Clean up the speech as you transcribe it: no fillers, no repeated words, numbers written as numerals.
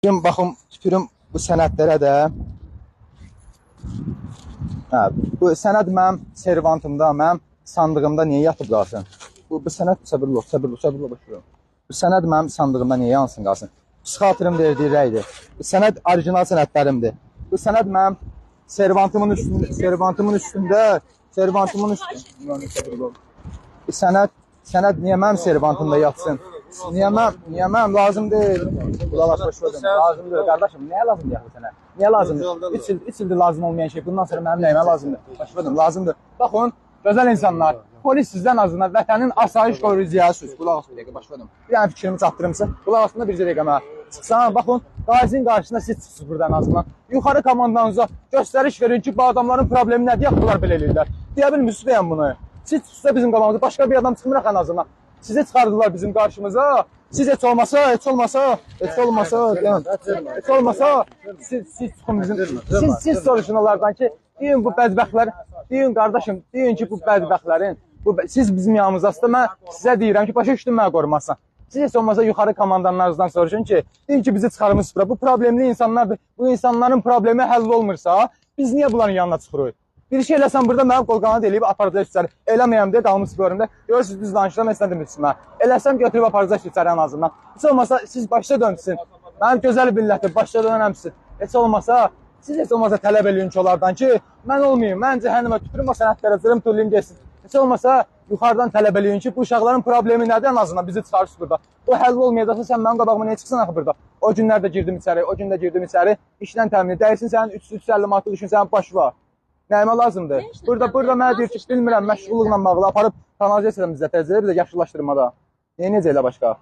Şimdi baxım, tüpürüm bu sənədlərə də. Hə, bu sənəd mənim servantımda, mənim sandığımda niyə yatıb qalsın? Bu sənəd səbirlə başlayıram. Bu sənəd mənim sandığımda niyə yansın qalsın? Psixiatrın verdiyi rəydir. Bu sənəd orijinal sənədlərimdir. Bu sənəd mənim servantımın üstündə. Bu sənəd niyə mənim servantımda yatsın? Niyə mənim lazım deyil? Lazımdır qardaşım, nəyə lazımdır yaxı sənə? Niyə lazımdır? 3 ildir lazım olmayan şey, bundan sonra mənim nəyimə lazımdır? Başladım, lazımdır. Baxın, gözəl insanlar, polis sizdən azından vətənin asayiş qoruyucusuyuz. Qulaq asın, bir dəqiqə, başladım. Bir dənə fikrimi çatdırımsın, qulaq asın da bir dəqiqə mənə. Çıxsan, baxın, qazinin qarşısında siz çıxsınız buradan azından. Yuxarı komandanıza göstəriş verin ki, bu adamların problemi nədir, yaxı bunlar belə eləyirlər. Deyə bilmirsiniz deyən bunu. Siz çıxsa bizim qabağımıza, başqa bir adam çıxmır axı en azından. Sizi çıxardılar bizim qarşımıza. Siz heç olmasa, siz çıxın bizim. Siz soruşun onlardan ki, deyin bu bədbəxtlər, deyin qardaşım, deyin ki bu bədbəxtlərin, siz bizim yanımızdasınız da mən sizə deyirəm ki, başa düşdün mənə qorumazsan. Siz heç olmasa yuxarı komandanlarınızdan soruşun ki, deyin ki bizi çıxarmışsınız bura. Bu problemli insanlardır. Bu insanların problemi həll olmursa, biz niyə bunların yanına çıxırıq? Bir şey eləsən burada mənim qolqana deyilib aparacaq içəri. Eləməyəm deyə qalmış görümdə. Görürsünüz biz danışıram, mən sizdən demişdim mən. Eləsəm götürüb aparacaq içəri en azından. Heç olmasa siz başda dönsün. Mənim gözəl millətdir, başda dönəmsin. Heç olmasa tələb eləyin ki onlardan ki, mən olmayayım, mən cəhənnəmə tüpürüm, o sənədlərə zırım turlayım desin. Heç olmasa yuxarıdan tələb eləyin ki, bu uşaqların problemi nədir en azından bizi çıxarırsınız burada. O həll olmayacaqsa sən mənim qabağıma niyə çıxsın axı burada? O günlər də girdim içəri, işdən təmin dəyirsin sənin 350 manatı düşün sənin baş var. Nəyimə lazımdır? Burada mənə deyir ki, bilmirəm, məşğulluqla bağlı aparıb kanalizasiyadan bizə təcrübə, bizə yaşıllaşdırmada. Necə elə başqa?